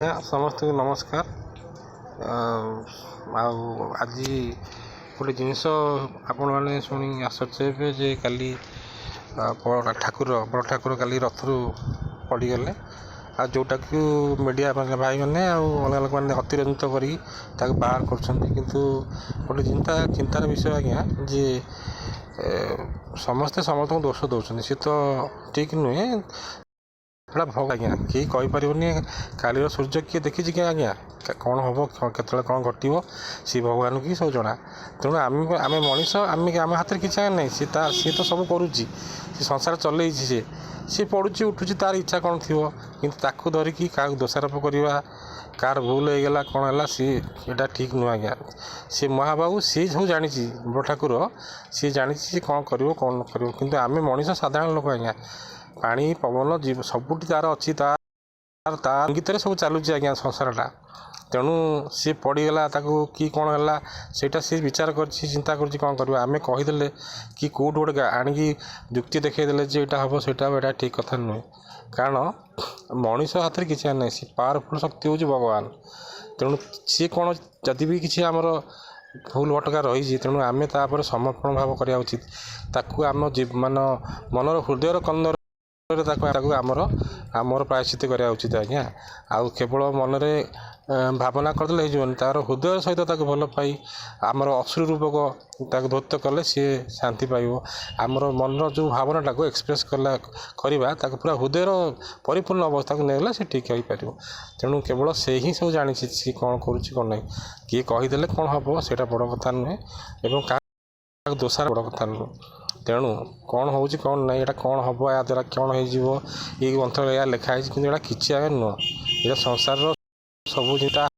ସମସ୍ତଙ୍କୁ ନମସ୍କାର। ଆଉ ଆଜି ଗୋଟେ ଜିନିଷ ଆପଣମାନେ ଶୁଣି ଆଶ୍ଚର୍ଯ୍ୟ ହେବେ ଯେ କାଲି ବଡ଼ ଠାକୁର କାଲି ରଥରୁ ପଡ଼ିଗଲେ। ଆଉ ଯେଉଁଟାକୁ ମିଡ଼ିଆ ଭାଇମାନେ ଆଉ ଅଲଗା ଲୋକମାନେ ଅତିରଞ୍ଜିତ କରି ତାକୁ ବାହାର କରୁଛନ୍ତି। କିନ୍ତୁ ଗୋଟେ ଚିନ୍ତାର ବିଷୟ ଆଜ୍ଞା ଯେ ସମସ୍ତେ ସମସ୍ତଙ୍କୁ ଦୋଷ ଦେଉଛନ୍ତି, ସେ ତ ଠିକ୍ ନୁହେଁ। ସେଇଟା ଆଜ୍ଞା କେହି କହିପାରିବନି। କାଲିର ସୂର୍ଯ୍ୟ କିଏ ଦେଖିଛି କି ଆଜ୍ଞା? କ'ଣ ହେବ, କେତେବେଳେ କ'ଣ ଘଟିବ, ସେ ଭଗବାନଙ୍କୁ ହିଁ ସବୁ ଜଣା। ତେଣୁ ଆମେ ମଣିଷ, ଆମ ହାତରେ କିଛି ନାହିଁ। ସିଏ ତ ସବୁ କରୁଛି, ସେ ସଂସାର ଚଲେଇଛି, ସିଏ ପଡ଼ୁଛି ଉଠୁଛି, ତା'ର ଇଚ୍ଛା କ'ଣ ଥିବ। କିନ୍ତୁ ତାକୁ ଧରିକି କାହାକୁ ଦୋଷାରୋପ କରିବା, କାହାର ଭୁଲ ହେଇଗଲା କ'ଣ ହେଲା, ଏଇଟା ଠିକ୍ ନୁହେଁ ଆଜ୍ଞା। ସେ ମହାବାହୁ, ସିଏ ସବୁ ଜାଣିଛି, ବଡ଼ ଠାକୁର ସିଏ ଜାଣିଛି ସେ କ'ଣ କରିବ କ'ଣ ନ କରିବ। କିନ୍ତୁ ଆମେ ମଣିଷ ସାଧାରଣ ଲୋକ ଆଜ୍ଞା, ପାଣି ପବନ ସବୁଠି ତା'ର ଅଛି, ତା ଇଙ୍ଗିତରେ ସବୁ ଚାଲୁଛି ଆଜ୍ଞା ସଂସାରଟା। ତେଣୁ ସିଏ ପଡ଼ିଗଲା, ତାକୁ କି କ'ଣ ହେଲା ସେଇଟା ସିଏ ବିଚାର କରିଛି, ଚିନ୍ତା କରୁଛି କ'ଣ କରିବ। ଆମେ କହିଦେଲେ କି କେଉଁଠୁ ଗୋଟେ ଆଣିକି ଯୁକ୍ତି ଦେଖେଇଦେଲେ ଯେ ଏଇଟା ହେବ ସେଇଟା ହେବ, ଏଇଟା ଠିକ୍ କଥା ନୁହେଁ। କାରଣ ମଣିଷ ହାତରେ କିଛି ନାହିଁ, ସେ ପାୱାରଫୁଲ୍ ଶକ୍ତି ହେଉଛି ଭଗବାନ। ତେଣୁ ସିଏ କ'ଣ ଯଦି ବି କିଛି ଆମର ଭୁଲ ଭଟକା ରହିଛି, ତେଣୁ ଆମେ ତାପରେ ସମର୍ପଣ ଭାବ କରିବା ଉଚିତ। ତାକୁ ଆମ ମନର ହୃଦୟର କନ୍ଦର ତାକୁ ଆମର ପ୍ରାୟଶ୍ଚିତ କରିବା ଉଚିତ ଆଜ୍ଞା। ଆଉ କେବଳ ମନରେ ଭାବନା କରିଦେଲେ ହେଇଯିବନି, ତା'ର ହୃଦୟ ସହିତ ତାକୁ ଭଲ ପାଇ ଆମର ଅଶ୍ରୁ ରୂପକ ତାକୁ ଧୌତ କଲେ ସିଏ ଶାନ୍ତି ପାଇବ। ଆମର ମନର ଯେଉଁ ଭାବନାଟାକୁ ଏକ୍ସପ୍ରେସ୍ କରିବା, ତାକୁ ପୁରା ହୃଦୟର ପରିପୂର୍ଣ୍ଣ ଅବସ୍ଥାକୁ ନେଇଗଲେ ସେ ଠିକ୍ ହୋଇପାରିବ। ତେଣୁ କେବଳ ସେ ହିଁ ସବୁ ଜାଣିଛି ସିଏ କ'ଣ କରୁଛି କ'ଣ ନାହିଁ। କିଏ କହିଦେଲେ କ'ଣ ହେବ ସେଇଟା ବଡ଼ କଥା ନୁହେଁ, ଏବଂ କାହାକୁ ଦୋଷାର ବଡ଼ କଥା ନୁହେଁ। ତେଣୁ କ'ଣ ହେଉଛି କ'ଣ ନାହିଁ, ଏଇଟା କ'ଣ ହେବ, ଏହା ଦ୍ୱାରା କ'ଣ ହେଇଯିବ, ଏଇ ଗ୍ରନ୍ଥରେ ଏହା ଲେଖା ହେଇଛି, କିନ୍ତୁ ଏଇଟା କିଛି ଆଜ୍ଞା ନୁହଁ। ଏଇଟା ସଂସାରର ସବୁ ଯେଟା